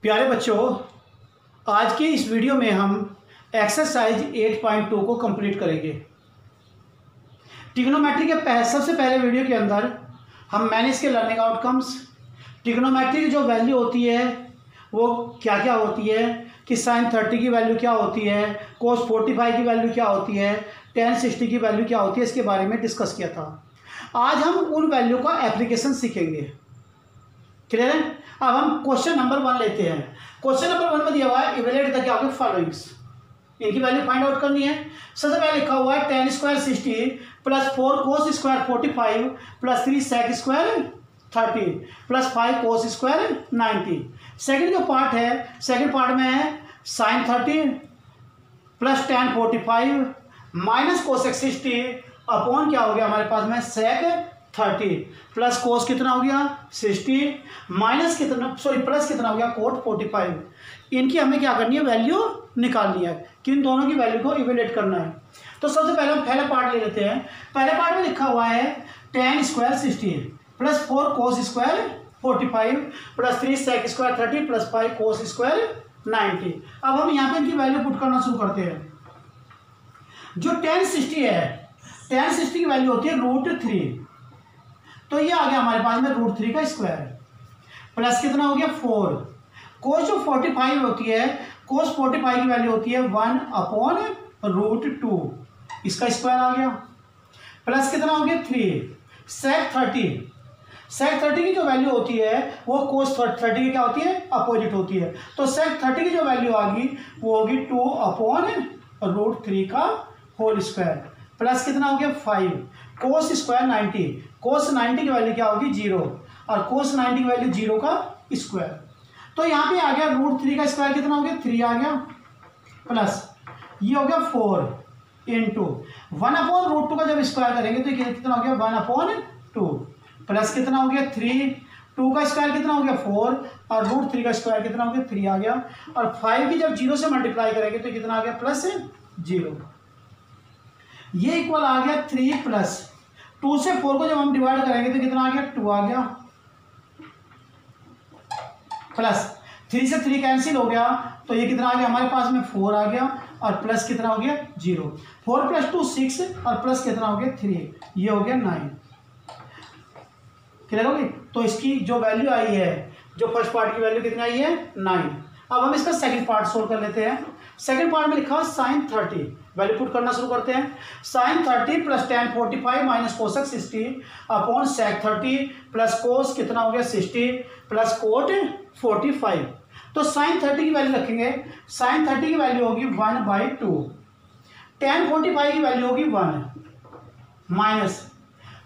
प्यारे बच्चों, आज के इस वीडियो में हम एक्सरसाइज 8.2 को कंप्लीट करेंगे। ट्रिग्नोमेट्री के सबसे पहले वीडियो के अंदर हम मैंने इसके लर्निंग आउटकम्स, ट्रिग्नोमेट्री की जो वैल्यू होती है वो क्या क्या होती है, कि साइन 30 की वैल्यू क्या होती है, कोस 45 की वैल्यू क्या होती है, टेन 60 की वैल्यू क्या होती है, इसके बारे में डिस्कस किया था। आज हम उन वैल्यू का एप्लीकेशन सीखेंगे। क्लियर है? अब हम क्वेश्चन नंबर 1 लेते हैं। क्वेश्चन नंबर 1 में दिया हुआ है इवेल्युएट द क्या होगा फॉलोइंग्स, इनकी वैल्यू फाइंड आउट करनी है। सबसे पहले लिखा हुआ है tan square 60 plus 4 cos square 45 plus 3 sec square 30 plus 5 cos square 90। Second जो पार्ट है, सेकंड पार्ट में है sine 30 plus tan 45 minus cosec 60 upon क्या हो गया हमारे पास में सेक 30 प्लस कोस कितना हो गया 60 माइनस कितना प्लस कितना हो गया कोट 45। इनकी हमें क्या करनी है, वैल्यू निकालनी है कि इन दोनों की वैल्यू को इवेल्युएट करना है। तो सबसे पहले हम पहला पार्ट ले लेते हैं। पहले पार्ट में लिखा हुआ है tan square 60 plus 4 cos square 45 plus 3 sec square 30 plus 5 cos square 90। अब हम यहाँ पे इनकी वैल्यू पुट करना शुरू करते हैं। जो tan 60 है, tan 60 की वैल्यू होती है √3, तो ये आ गया हमारे पास में √3 का स्क्वायर प्लस कितना हो गया 4। कोस जो 45 होती है, कोस 45 की वैल्यू होती है 1/√2, इसका स्क्वायर आ गया प्लस कितना हो गया 3। सेक 30 की जो वैल्यू होती है वो कोस 30 की क्या होती है, अपोजिट होती है। तो सेक 30 की जो वैल्यू आ गई वो होगी 2/√3 का होल स्क्वायर प्लस कितना हो गया 5। कोस स्क्वायर 90, कोस 90 की वैल्यू क्या होगी 0 और कोस 90 की वैल्यू 0 का स्क्वायर। तो यहाँ पे आ गया √3 का स्क्वायर कितना हो गया 3 आ गया प्लस ये हो गया 4 इंटू 1/√2 का जब स्क्वायर करेंगे तो ये कितना हो गया 1/2 प्लस कितना हो गया 3, 2 का स्क्वायर कितना हो गया 4 और √3 का स्क्वायर कितना हो गया 3 आ गया। और 5 की जब 0 से मल्टीप्लाई करेंगे तो कितना आ गया प्लस 0। ये इक्वल आ गया 3 प्लस 2 से 4 को जब हम डिवाइड करेंगे तो कितना आ गया 2 आ गया प्लस 3 से 3 कैंसिल हो गया तो ये कितना आ गया हमारे पास में 4 आ गया और प्लस कितना हो गया 0। 4 + 2 6 और प्लस कितना हो गया 3, ये हो गया 9। क्लियर हो गई? तो इसकी जो वैल्यू आई है, जो फर्स्ट पार्ट की वैल्यू कितनी आई है 9। अब हम इसका सेकंड पार्ट सोल्व कर लेते हैं। सेकंड पार्ट में लिखा साइन 30, वैल्यू पुट करना शुरू करते हैं। Sine 30 plus tan 45 minus cosec 60 upon sec 30 plus cos कितना हो गया 60 प्लस कोट 45। तो साइन 30 की वैल्यू रखेंगे, साइन 30 की वैल्यू होगी 1/2, tan 45 की वैल्यू होगी 1 माइनस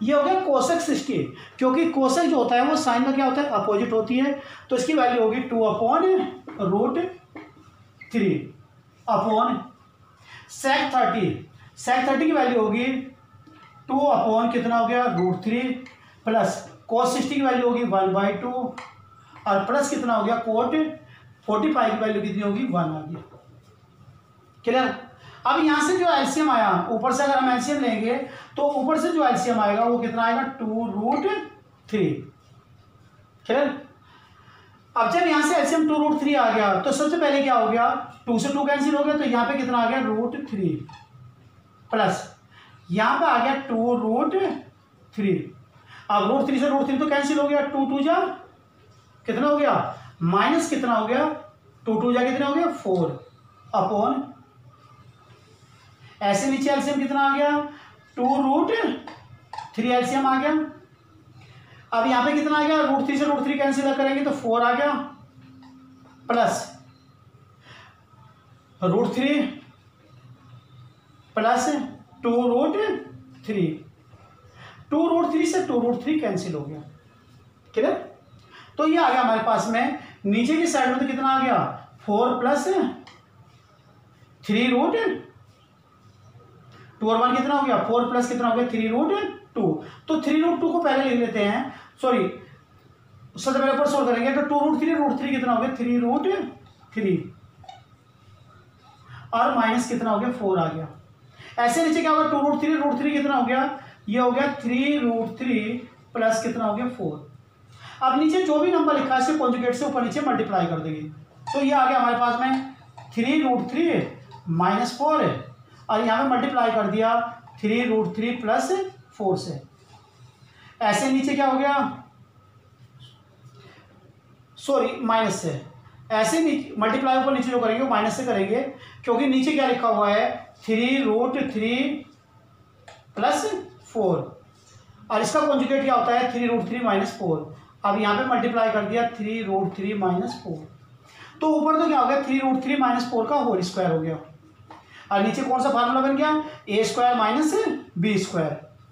ये हो गया कोसेक 60, क्योंकि कोसेक जो होता है वो साइन का क्या होता है, अपोजिट होती है। तो इसकी वैल्यू होगी 2/√3 अपॉन सेक 30। सेक 30 की वैल्यू होगी 2 अपॉन कितना हो गया √3 प्लस कोस 60 की वैल्यू होगी 1/2 और प्लस कितना हो गया कोट 45 की वैल्यू कितनी होगी 1 आ गई। क्लियर? अब यहां से जो एलसीएम आया, ऊपर से अगर हम एलसीएम लेंगे तो ऊपर से जो एलसीएम आएगा वो कितना आएगा 2√3। क्लियर? अब जब यहां से एलसीएम 2√3 आ गया तो सबसे पहले क्या हो गया, 2 से 2 कैंसिल हो गया तो यहां पे कितना आ गया √3 प्लस यहां पे आ गया 2√3। अब √3 से √3 तो कैंसिल हो गया, 2 2 जा कितना हो गया माइनस कितना हो गया 2 2 जा कितना हो गया 4 अपॉन ऐसे नीचे एलसीएम कितना आ गया 2√3 एलसीएम आ गया। अब यहां पे कितना आ गया, √3 से √3 कैंसिल करेंगे तो 4 आ गया प्लस √3 प्लस 2√3, 2√3 से 2√3 कैंसिल हो गया। क्लियर? तो ये आ गया हमारे पास में नीचे की साइड में तो कितना आ गया 4 प्लस 3√2 और 1 कितना हो गया 4 प्लस कितना हो गया 3√2। तो 3√2 को पहले लिख लेते हैं, सॉरी सबसे पहले ऊपर सोल्व करेंगे तो 2√3 कितना हो गया 3√3 और माइनस कितना हो गया 4 आ गया। ऐसे नीचे क्या होगा 2√3 कितना हो गया, ये हो गया 3√3 प्लस कितना हो गया 4। अब नीचे जो भी नंबर लिखा है इसे कॉन्जुगेट से ऊपर नीचे मल्टीप्लाई कर देंगे। तो ये आ गया हमारे पास में 3√3 -4 और यहाँ पे मल्टीप्लाई कर दिया 3√3 + 4 से। ऐसे नीचे क्या हो गया, सॉरी माइनस से, ऐसे नीचे मल्टीप्लाई ऊपर नीचे जो करेंगे वो माइनस से करेंगे, क्योंकि नीचे क्या लिखा हुआ है 3√3 + 4 और इसका कॉन्जुगेट क्या होता है 3√3 - 4। अब यहाँ पे मल्टीप्लाई कर दिया 3√3 - 4, तो ऊपर तो क्या हो गया 3√3 - 4 का होल स्क्वायर हो गया और नीचे कौन सा फार्मूला बन गया a² - b²।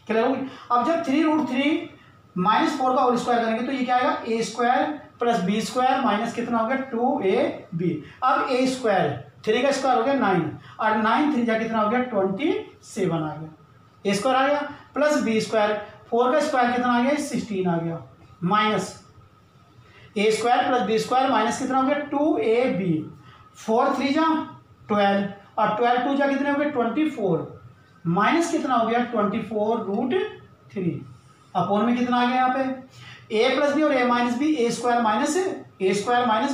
क्लियर होगी। अब जब 3√3 - 4 का होल स्क्वायर करेंगे तो ये क्या आएगा a² + b² माइनस कितना हो गया 2ab। अब a², 3 का स्क्वायर हो गया 9 और 9 3 जा कितना हो गया 27 आ गया, a² आ गया प्लस b², 4 का स्क्वायर कितना आ गया 16 आ गया, माइनस a² + b² माइनस कितना हो गया 2ab, 4 3 जा 12 और 12 2 जा कितने हो गए 24, माइनस कितना हो गया 24√3 अपॉन में कितना आ गया यहाँ पे a + b और a - b, a² -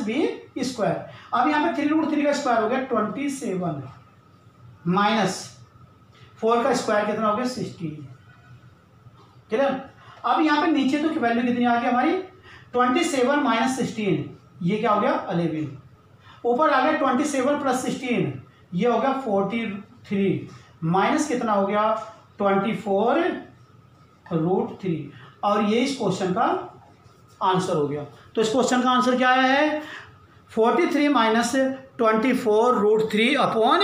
b²। अब यहाँ पे 3√3 का स्क्वायर हो गया 27 माइनस 4 का स्क्वायर कितना हो गया 16। क्लियर। अब यहाँ पे नीचे तो वैल्यू कितनी आ गई हमारी 27 - 16, ये क्या हो गया 11। ऊपर आ गया 27 + 16, ये हो गया 43 माइनस कितना हो गया 24√3 और ये इस क्वेश्चन का आंसर हो गया। तो इस क्वेश्चन का आंसर क्या है 43 - 24√3 upon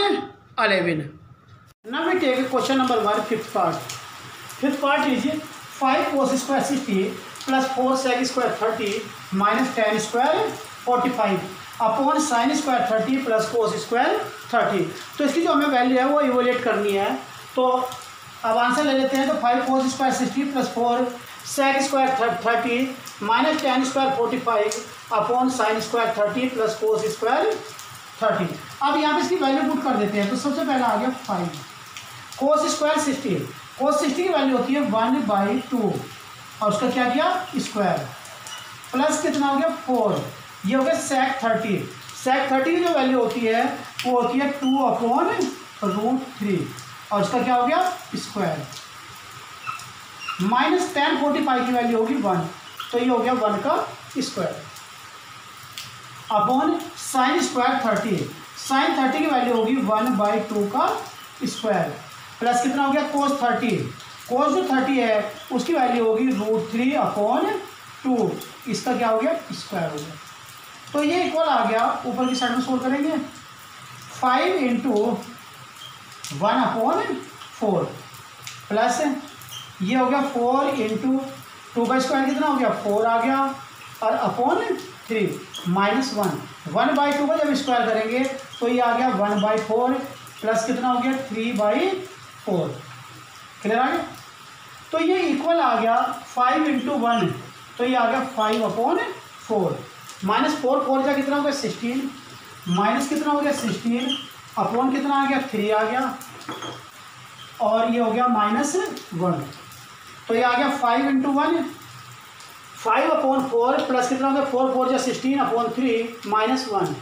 11। Now we take question number 1, fifth part लीजिए। 5 cos² 60 + 4 sec² 30 - tan² 45 upon sin² 30 + cos² 30। तो इसकी जो हमें वैल्यू है वो इवोलेट करनी है। तो अब आंसर ले लेते हैं। तो 5 cos² 60 + 4 sec² 30 - tan² 45 upon sin² 30 + cos² 30। अब यहाँ पे इसकी वैल्यू पुट कर देते हैं। तो सबसे पहला आ गया 5 cos² 60, cos 60 की वैल्यू होती है 1/2 और उसका क्या किया स्क्वायर, प्लस कितना हो गया 4, ये हो गया sec 30। sec 30 की जो वैल्यू होती है वो होती है 2/√3 और उसका क्या हो गया स्क्वायर, माइनस tan 45 की वैल्यू होगी 1, तो ये हो गया 1 का स्क्वायर अपॉन sin² 30। sin 30 की वैल्यू होगी 1/2 का स्क्वायर, प्लस कितना हो गया cos 30। cos जो 30 है उसकी वैल्यू होगी √3/2, इसका क्या हो गया स्क्वायर हो गया। तो ये इक्वल आ गया, ऊपर की साइड में सोल्व करेंगे 5 × 1/4 प्लस ये हो गया 4 × 2 का स्क्वायर कितना हो गया 4 आ गया और अपॉन 3 माइनस 1/2 का जब स्क्वायर करेंगे तो ये आ गया 1/4 प्लस कितना हो गया 3/4। क्लियर आ गया। तो ये इक्वल आ गया 5 × 1, तो ये आ गया 5/4 माइनस 4 का कितना हो गया 16, माइनस कितना हो गया 16 अपॉन कितना आ गया 3 आ गया और ये हो गया -1। तो ये आ गया 5 × 1 5/4 प्लस कितना हो गया 4 4 16 अपॉन 3 -1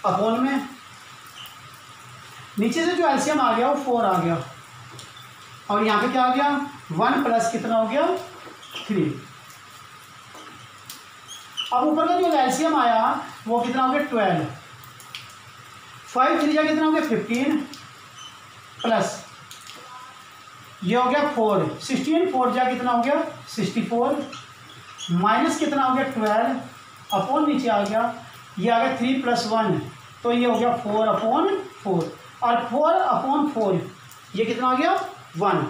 अपॉन में नीचे से जो एलसीएम आ गया वो 4 आ गया और यहाँ पे क्या आ गया 1 प्लस कितना हो गया 3। अब ऊपर का जो एलसीएम आया वो कितना हो गया 12, 5 3 जा कितना हो गया 15 प्लस ये हो गया 4 16 4 जा कितना हो गया 64 माइनस कितना हो गया 12 अपॉन नीचे आ गया ये आ गया 3 + 1, तो ये हो गया 4/4 और 4/4 ये कितना आ गया 1।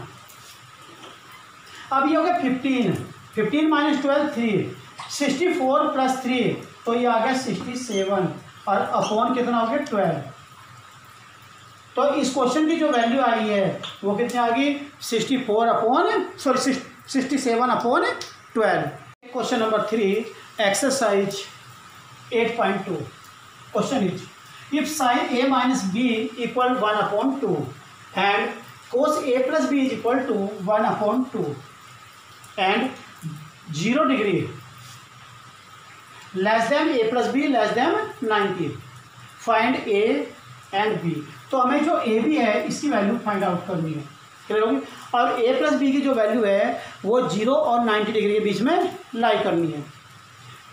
अब ये हो गया 15 माइनस 12 3 64 + 3, तो ये आ गया 67 और अपॉन कितना हो गया 12। तो इस क्वेश्चन की जो वैल्यू आई है वो कितनी आ गई 67/12। Question number 3 exercise 8.2 question is if sin a - b equal 1/2 and cos a + b is equal to 1/2 and 0 degree less than a + b less than 90, find A and B. तो हमें जो A B है इसकी value find out करनी है, clear होगी। और ए plus B की जो वैल्यू है वो 0 और 90 डिग्री के बीच में लाई करनी है,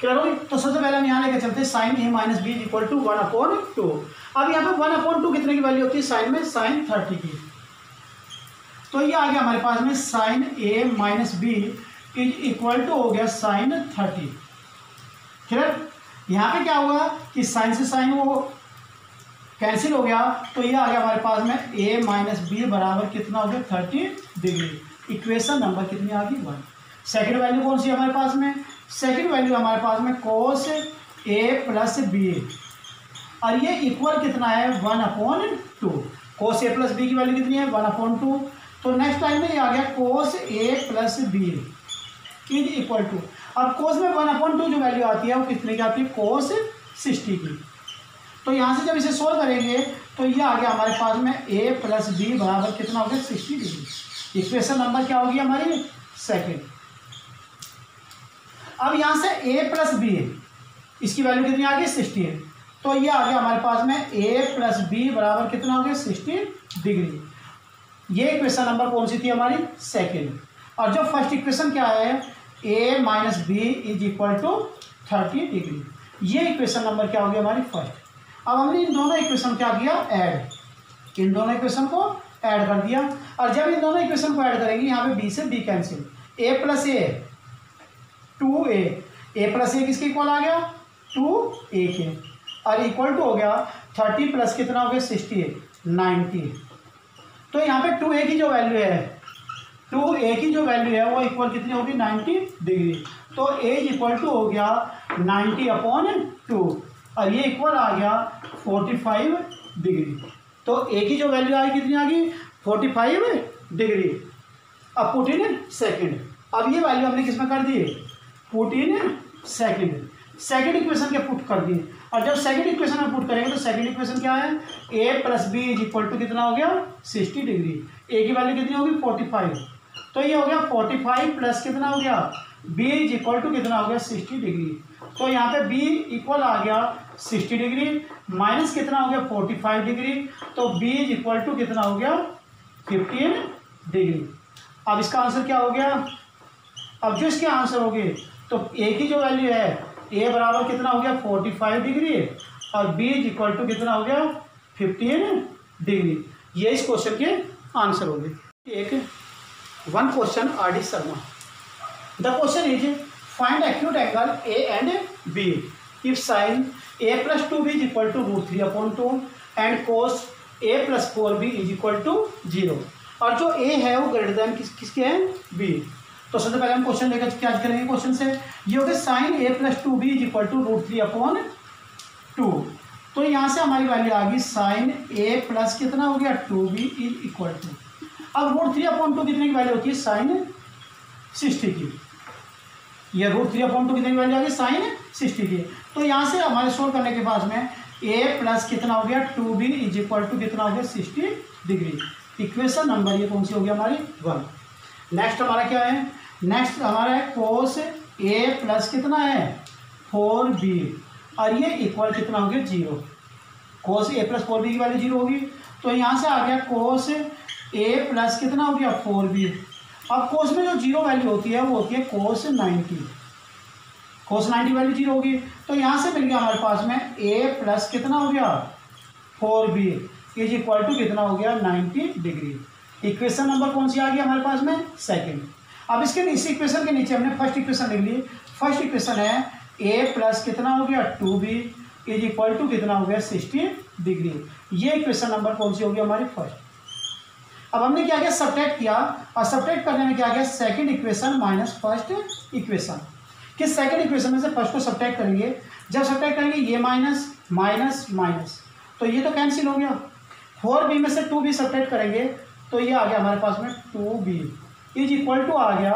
क्लियर होगी। तो सबसे पहले हम यहाँ लेकर चलते हैं sine A minus B equal to 1/2। अब यहाँ पे 1/2 कितने की वैल्यू होती है साइन में, साइन 30 की। तो ये आ गया हमारे पास में sine A minus B is equal to हो गया साइन 30, क्लियर। यहाँ पे क्या हुआ कि साइन से साइन वो कैंसिल हो गया, तो ये आ गया हमारे पास में ए माइनस बी बराबर कितना हो गया 30 डिग्री। इक्वेशन नंबर कितनी आ गई 1। सेकेंड वैल्यू कौन सी है हमारे पास में, सेकेंड वैल्यू हमारे पास में कोस ए प्लस बी, और ये इक्वल कितना है 1/2। कोस ए प्लस बी की वैल्यू कितनी है 1/2। तो नेक्स्ट टाइम में ये आ गया cos A plus B is equal to, अब कोस में 1/2 जो वैल्यू आती है वो कितने की आती है कोस 60 की। तो यहाँ से जब इसे सोल्व करेंगे तो ये आ गया हमारे पास में ए प्लस बी बराबर कितना हो गया 60 डिग्री। इक्वेशन नंबर क्या होगी हमारी सेकेंड। अब यहाँ से ए प्लस बी इसकी वैल्यू कितनी आ गई 60 है, तो ये आ गया हमारे पास में ए प्लस बी बराबर कितना हो गया 60 डिग्री। ये इक्वेशन नंबर कौन सी थी हमारी सेकेंड। और जो फर्स्ट इक्वेशन क्या है A minus B is equal to 30 degree, ये इक्वेशन नंबर क्या हो गया हमारी फर्स्ट। अब हमने इन दोनों इक्वेशन क्या किया ऐड, इन दोनों इक्वेशन को ऐड कर दिया। और जब इन दोनों इक्वेशन को ऐड करेंगे यहाँ पे बी से बी कैंसिल, ए प्लस ए 2a, ए प्लस ए किसके इक्वल आ गया 2a के, और इक्वल टू हो गया 30 प्लस कितना हो गया 60 90। तो यहाँ पे 2a की जो वैल्यू है 2a की जो वैल्यू है वो इक्वल कितनी होगी 90 डिग्री। तो a इक्वल टू हो गया 90/2 और ये इक्वल आ गया 45 डिग्री। तो a की जो वैल्यू आई कितनी आ गई 45 डिग्री। अब पुट इन सेकेंड, अब ये वैल्यू हमने किसमें कर दी पुट इन सेकेंड इक्वेशन के पुट कर दिए। और जब सेकेंड इक्वेशन में पुट करेंगे तो सेकेंड इक्वेशन क्या है a plus B is equal to कितना हो गया 60 डिग्री। a की वैल्यू कितनी होगी 45, तो ये हो गया 45 प्लस कितना हो गया b इज इक्वल टू कितना हो गया 60 डिग्री। तो यहाँ पे b इक्वल आ गया 60 डिग्री माइनस कितना हो गया 45 डिग्री, तो b इज इक्वल टू कितना हो गया 15 डिग्री। अब इसका आंसर क्या हो गया, अब जो इसके आंसर हो गए तो a की जो वैल्यू है a बराबर कितना हो गया 45 डिग्री और b इज इक्वल टू कितना हो गया 15 डिग्री। ये इस क्वेश्चन के आंसर हो गए। एक one question R D Sharma, the question is find acute angle a and b if sine a plus 2b is equal to √3/2 and cos a plus 4b is equal to 0। और जो a है वो greater than किसके है b। तो सबसे पहले हम क्वेश्चन लेकर क्या करेंगे क्वेश्चन से, ये हो गया sine a plus 2b is equal to √3/2। तो यहाँ से हमारी वैल्यू आ गई साइन a प्लस कितना हो गया 2b इज इक्वल टू, अब √3/2 कितने की वैल्यू होती है साइन 60 की, ये √3/2 कितने की वैल्यू आ गई साइन 60 की। तो यहाँ से हमारे सोल्व करने के बाद में a प्लस कितना हो गया 2b इज इक्वल टू कितना हो गया 60 डिग्री। इक्वेशन नंबर ये कौन सी हो गई हमारी 1। नेक्स्ट हमारा क्या है, नेक्स्ट हमारा है कोस a प्लस कितना है 4b और ये इक्वल कितना हो गया 0। कोस a प्लस 4b की वैल्यू 0 होगी, तो यहाँ से आ गया कोस a प्लस कितना हो गया 4b। अब कोस में जो 0 वैल्यू होती है वो होती है कोस 90, कोस 90 वैल्यू 0 होगी। तो यहाँ से मिल गया हमारे पास में a प्लस कितना हो गया 4b इज इक्वल टू कितना हो गया 90 डिग्री। इक्वेशन नंबर कौन सी आ गई हमारे पास में सेकंड। अब इसके इस इक्वेशन के नीचे हमने फर्स्ट इक्वेशन लिख ली। फर्स्ट इक्वेशन है a प्लस कितना हो गया 2b इज इक्वल टू कितना हो गया 60 डिग्री। ये इक्वेशन नंबर कौन सी होगी हमारी फर्स्ट। अब हमने क्या किया सब्ट्रैक्ट किया, और सब्ट्रैक्ट करने में क्या किया second equation minus first equation. कि सेकंड इक्वेशन में से फर्स्ट को सब्ट्रैक्ट करेंगे, जब सब्ट्रैक्ट करेंगे ये माइनस माइनस माइनस तो ये तो कैंसिल हो गया। 4b में से 2b सब्ट्रैक्ट करेंगे तो ये आ गया हमारे पास में 2b इज इक्वल टू आ गया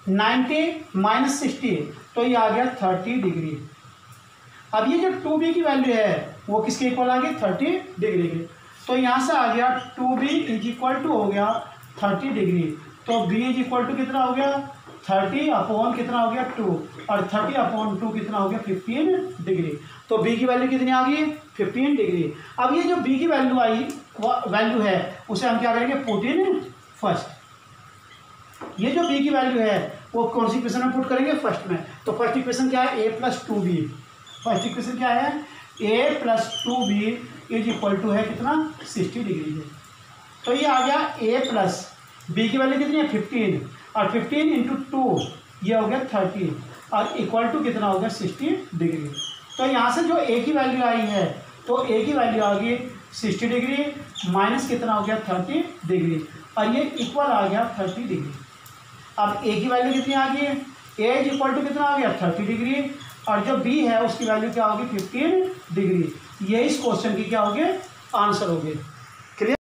90 माइनस 60 तो ये आ गया 30 डिग्री। अब ये जो 2b की वैल्यू है वो किसके इक्वल आ गई 30 डिग्री की। तो यहाँ से आ गया 2b इज इक्वल टू हो गया 30 डिग्री, तो b इज इक्वल टू कितना हो गया 30 अपॉन कितना हो गया 2, और 30 अपॉन 2 कितना हो गया 15 डिग्री। तो बी की वैल्यू कितनी आ गई 15 डिग्री। अब ये जो बी की वैल्यू आई वैल्यू है उसे हम क्या करेंगे पुट इन फर्स्ट। ये जो बी की वैल्यू है वो कौन सी इक्वेशन में पुट करेंगे फर्स्ट में। तो फर्स्ट इक्वेशन क्या है a+2b। फर्स्ट इक्वेशन क्या है a+2b इज इक्वल टू है कितना 60 डिग्री है। तो ये आ गया a प्लस बी की वैल्यू कितनी है 15, और 15 इंटू 2 ये हो गया 30, और इक्वल टू कितना हो गया 60 डिग्री। तो यहाँ से जो a की वैल्यू आई है तो a की वैल्यू आ गई 60 डिग्री माइनस कितना हो गया 30 डिग्री, और ये इक्वल आ गया 30 डिग्री। अब a की वैल्यू कितनी आ गई a इज इक्वल टू कितना आ गया 30 डिग्री, और जो b है उसकी वैल्यू क्या होगी 15 डिग्री। ये इस क्वेश्चन की क्या होगी आंसर होगी।